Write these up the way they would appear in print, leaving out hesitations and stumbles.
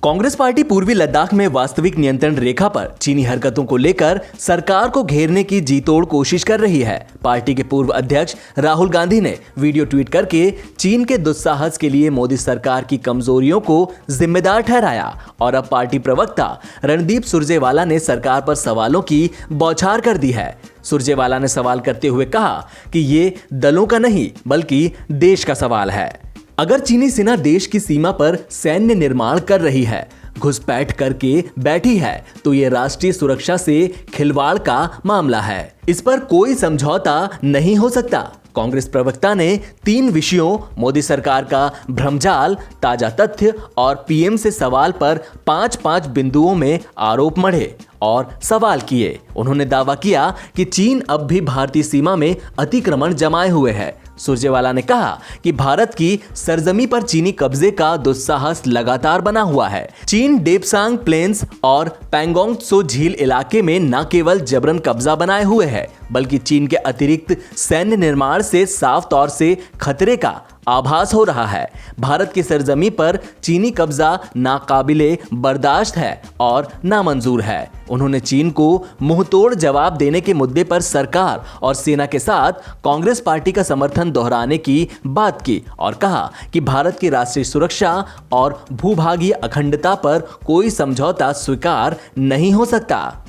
Congress party पूर्वी लद्दाख में वास्तविक नियंत्रण रेखा पर चीनी हरकतों को लेकर सरकार को घेरने की जी तोड़ कोशिश कर रही है। पार्टी के पूर्व अध्यक्ष राहुल गांधी ने वीडियो ट्वीट करके चीन के दुस्साहस के लिए मोदी सरकार की कमजोरियों को जिम्मेदार ठहराया और अब पार्टी प्रवक्ता रणदीप सुरजेवाला ने सरकार पर सवालों की बौछार कर दी है। सुरजेवाला ने सवाल करते हुए कहा कि ये दलों का नहीं बल्कि देश का सवाल है। अगर चीनी सेना देश की सीमा पर सैन्य निर्माण कर रही है, घुसपैठ करके बैठी है, तो ये राष्ट्रीय सुरक्षा से खिलवाड़ का मामला है। इस पर कोई समझौता नहीं हो सकता। कांग्रेस प्रवक्ता ने 3 विषयों मोदी सरकार का भ्रमजाल, ताजा तथ्य और पीएम से सवाल पर 5-5 बिंदुओं में आरोप मढ़े और सवाल किए। उन्होंने दावा किया कि चीन अब भी भारतीय सीमा में अतिक्रमण जमाए हुए है। सुरजेवाला ने कहा कि भारत की सरजमी पर चीनी कब्जे का दुस्साहस लगातार बना हुआ है। चीन डेपसांग प्लेन्स और पैंगोंग त्सो झील इलाके में न केवल जबरन कब्जा बनाए हुए है, बल्कि चीन के अतिरिक्त सैन्य निर्माण से साफ तौर से खतरे का आभास हो रहा है। भारत की सरजमी पर चीनी कब्जा नाकाबिले बर्दाश्त है और नामंजूर है। उन्होंने चीन को मुंहतोड़ जवाब देने के मुद्दे पर सरकार और सेना के साथ कांग्रेस पार्टी का समर्थन दोहराने की बात की और कहा कि भारत की राष्ट्रीय सुरक्षा और भूभागीय अखंडता पर कोई समझौता स्वीकार नहीं हो सकता।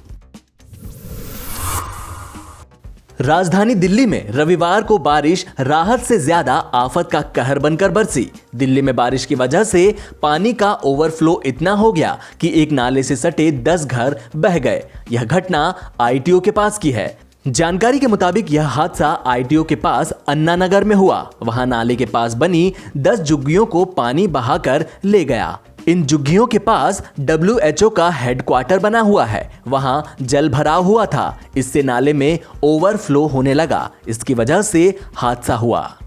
राजधानी दिल्ली में रविवार को बारिश राहत से ज्यादा आफत का कहर बनकर बरसी। दिल्ली में बारिश की वजह से पानी का ओवरफ्लो इतना हो गया कि एक नाले से सटे 10 घर बह गए। यह घटना आईटीओ के पास की है। जानकारी के मुताबिक यह हादसा आईटीओ के पास अन्ना नगर में हुआ। वहां नाले के पास बनी 10 झुग्गियों को पानी बहाकर ले गया। इन झुग्गियों के पास WHO का हेडक्वार्टर बना हुआ है। वहां जल भराव हुआ था। इससे नाले में ओवरफ्लो होने लगा। इसकी वजह से हादसा हुआ।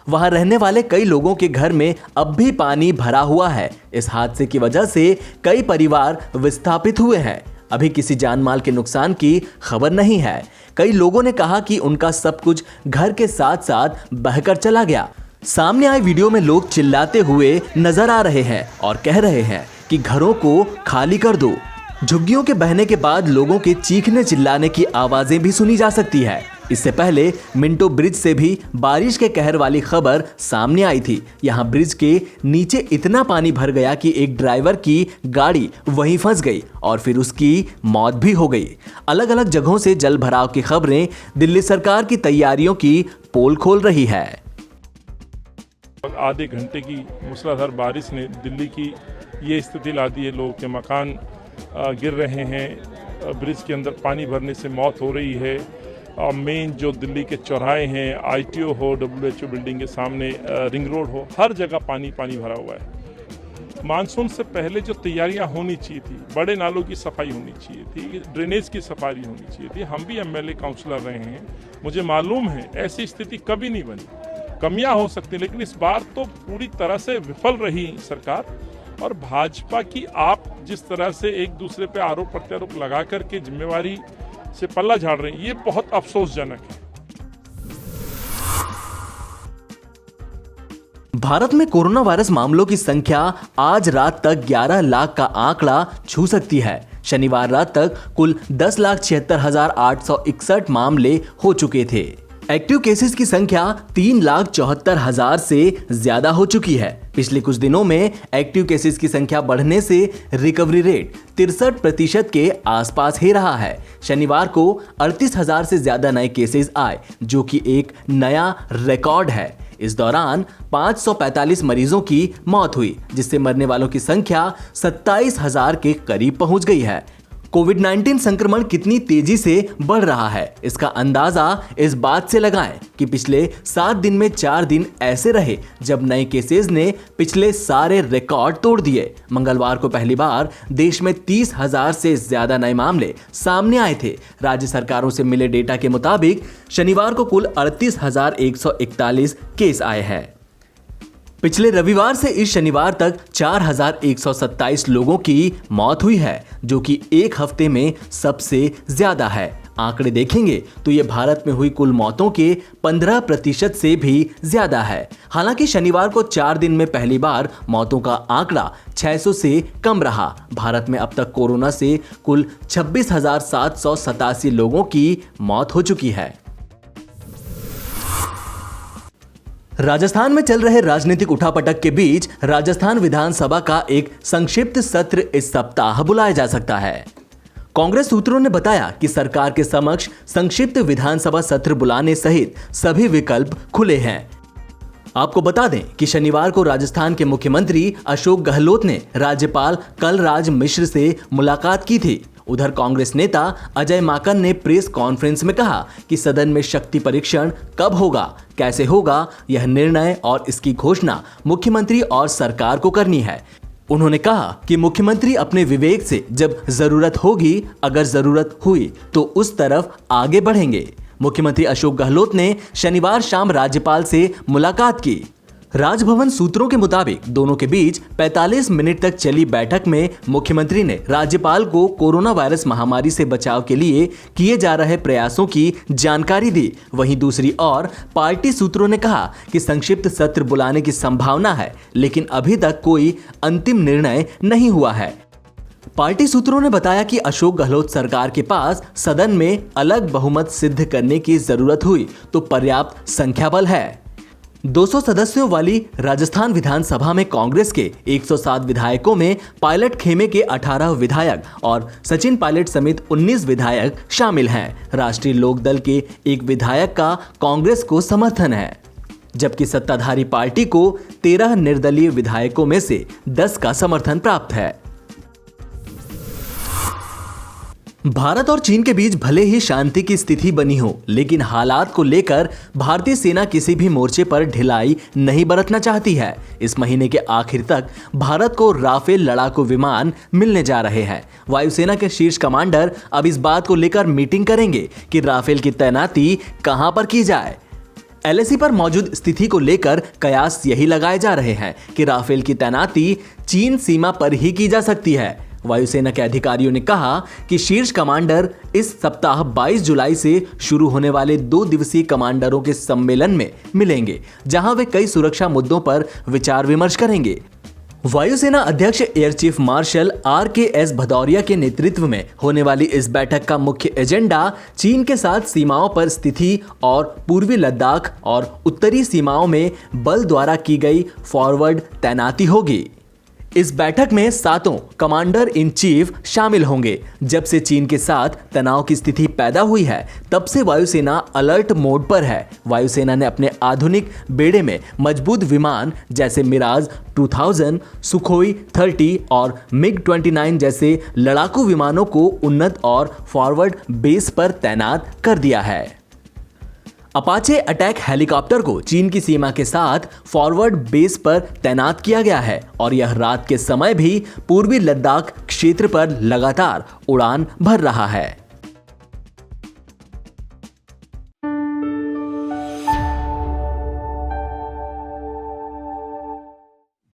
वहां रहने वाले कई लोगों के घर में अब भी पानी भरा हुआ है। इस हादसे की वजह से कई परिवार विस्थापित हुए हैं। अभी किसी जानमाल के नुकसान की खबर नहीं है। कई लोगों ने कहा कि उनका सब कुछ घर के साथ साथ बहकर चला गया। सामने आए वीडियो में लोग चिल्लाते हुए नजर आ रहे हैं और कह रहे हैं कि घरों को खाली कर दो। झुग्गियों के बहने के बाद लोगों के चीखने चिल्लाने की आवाजें भी सुनी जा सकती है। इससे पहले मिंटो ब्रिज से भी बारिश के कहर वाली खबर सामने आई थी। यहां ब्रिज के नीचे इतना पानी भर गया कि एक ड्राइवर की गाड़ी वहीं फंस गई और फिर उसकी मौत भी हो गई। अलग अलग जगहों से जल भराव की खबरें दिल्ली सरकार की तैयारियों की पोल खोल रही है। आधे घंटे की मूसलाधार बारिश ने दिल्ली की ये स्थिति ला दी है। लोगों के मकान गिर रहे हैं। ब्रिज के अंदर पानी भरने से मौत हो रही है। मेन जो दिल्ली के चौराहे हैं, आईटीओ हो, WHO बिल्डिंग के सामने रिंग रोड हो, हर जगह पानी भरा हुआ है। मानसून से पहले जो तैयारियां होनी चाहिए थी, बड़े नालों की सफाई होनी चाहिए थी, ड्रेनेज की सफाई होनी चाहिए थी। हम भी MLA काउंसलर रहे हैं, मुझे मालूम है ऐसी स्थिति कभी नहीं बनी। कमियां हो सकती, लेकिन इस बार तो पूरी तरह से विफल रही सरकार। और भाजपा की आप जिस तरह से एक दूसरे पे आरोप प्रत्यारोप लगा करके जिम्मेवारी से पल्ला झाड़ रहे हैं, ये बहुत अफसोसजनक है। भारत में कोरोना वायरस मामलों की संख्या आज रात तक 11 लाख का आंकड़ा छू सकती है। शनिवार रात तक कुल 10,76,861 मामले हो चुके थे। एक्टिव केसेस की संख्या 3,74,000 से ज्यादा हो चुकी है। पिछले कुछ दिनों में एक्टिव केसेस की संख्या बढ़ने से रिकवरी रेट 63% के आसपास ही रहा है। शनिवार को 38,000 से ज्यादा नए केसेस आए, जो कि एक नया रिकॉर्ड है। इस दौरान 545 मरीजों की मौत हुई, जिससे मरने वालों की संख्या 27,000 के करीब पहुंच गई है। कोविड-19 संक्रमण कितनी तेजी से बढ़ रहा है, इसका अंदाजा इस बात से लगाएं कि पिछले 7 दिन में 4 दिन ऐसे रहे जब नए केसेस ने पिछले सारे रिकॉर्ड तोड़ दिए। मंगलवार को पहली बार देश में 30,000 से ज्यादा नए मामले सामने आए थे। राज्य सरकारों से मिले डेटा के मुताबिक शनिवार को कुल 38,141 केस आए हैं। पिछले रविवार से इस शनिवार तक 4,127 लोगों की मौत हुई है, जो कि एक हफ्ते में सबसे ज्यादा है। आंकड़े देखेंगे तो ये भारत में हुई कुल मौतों के 15% से भी ज्यादा है। हालांकि शनिवार को 4 दिन में पहली बार मौतों का आंकड़ा 600 से कम रहा। भारत में अब तक कोरोना से कुल 26,787 लोगों की मौत हो चुकी है। राजस्थान में चल रहे राजनीतिक उठापटक के बीच राजस्थान विधानसभा का एक संक्षिप्त सत्र इस सप्ताह बुलाया जा सकता है। कांग्रेस सूत्रों ने बताया कि सरकार के समक्ष संक्षिप्त विधानसभा सत्र बुलाने सहित सभी विकल्प खुले हैं। आपको बता दें कि शनिवार को राजस्थान के मुख्यमंत्री अशोक गहलोत ने राज्यपाल कलराज मिश्र से मुलाकात की थी। उधर कांग्रेस नेता अजय माकन ने प्रेस कॉन्फ्रेंस में कहा कि सदन में शक्ति परीक्षण कब होगा, कैसे होगा, यह निर्णय और इसकी घोषणा मुख्यमंत्री और सरकार को करनी है। उन्होंने कहा कि मुख्यमंत्री अपने विवेक से जब जरूरत होगी, अगर जरूरत हुई तो उस तरफ आगे बढ़ेंगे। मुख्यमंत्री अशोक गहलोत ने शनिवार शाम राज्यपाल से मुलाकात की। राजभवन सूत्रों के मुताबिक दोनों के बीच 45 मिनट तक चली बैठक में मुख्यमंत्री ने राज्यपाल को कोरोना वायरस महामारी से बचाव के लिए किए जा रहे प्रयासों की जानकारी दी। वहीं दूसरी ओर पार्टी सूत्रों ने कहा कि संक्षिप्त सत्र बुलाने की संभावना है, लेकिन अभी तक कोई अंतिम निर्णय नहीं हुआ है। पार्टी सूत्रों ने बताया कि अशोक गहलोत सरकार के पास सदन में अलग बहुमत सिद्ध करने की जरूरत हुई तो पर्याप्त संख्या बल है। 200 सदस्यों वाली राजस्थान विधानसभा में कांग्रेस के 107 विधायकों में पायलट खेमे के 18 विधायक और सचिन पायलट समेत 19 विधायक शामिल हैं। राष्ट्रीय लोकदल के एक विधायक का कांग्रेस को समर्थन है, जबकि सत्ताधारी पार्टी को 13 निर्दलीय विधायकों में से 10 का समर्थन प्राप्त है। भारत और चीन के बीच भले ही शांति की स्थिति बनी हो, लेकिन हालात को लेकर भारतीय सेना किसी भी मोर्चे पर ढिलाई नहीं बरतना चाहती है। इस महीने के आखिर तक भारत को राफेल लड़ाकू विमान मिलने जा रहे हैं। वायुसेना के शीर्ष कमांडर अब इस बात को लेकर मीटिंग करेंगे कि राफेल की तैनाती कहां पर की जाए। एलएसी पर मौजूद स्थिति को लेकर कयास यही लगाए जा रहे हैं कि राफेल की तैनाती चीन सीमा पर ही की जा सकती है। वायुसेना के अधिकारियों ने कहा कि शीर्ष कमांडर इस सप्ताह 22 जुलाई से शुरू होने वाले 2 दिवसीय कमांडरों के सम्मेलन में मिलेंगे, जहां वे कई सुरक्षा मुद्दों पर विचार विमर्श करेंगे। वायुसेना अध्यक्ष air chief marshal RKS Bhadauria के नेतृत्व में होने वाली इस बैठक का मुख्य एजेंडा चीन के साथ सीमाओं पर स्थिति और पूर्वी लद्दाख और उत्तरी सीमाओं में बल द्वारा की गई फॉरवर्ड तैनाती होगी। इस बैठक में 7 कमांडर इन चीफ शामिल होंगे। जब से चीन के साथ तनाव की स्थिति पैदा हुई है, तब से वायुसेना अलर्ट मोड पर है। वायुसेना ने अपने आधुनिक बेड़े में मजबूत विमान जैसे मिराज 2000, सुखोई 30 और MiG-29 जैसे लड़ाकू विमानों को उन्नत और फॉरवर्ड बेस पर तैनात कर दिया है। अपाचे अटैक हेलीकॉप्टर को चीन की सीमा के साथ फॉरवर्ड बेस पर तैनात किया गया है और यह रात के समय भी पूर्वी लद्दाख क्षेत्र पर लगातार उड़ान भर रहा है।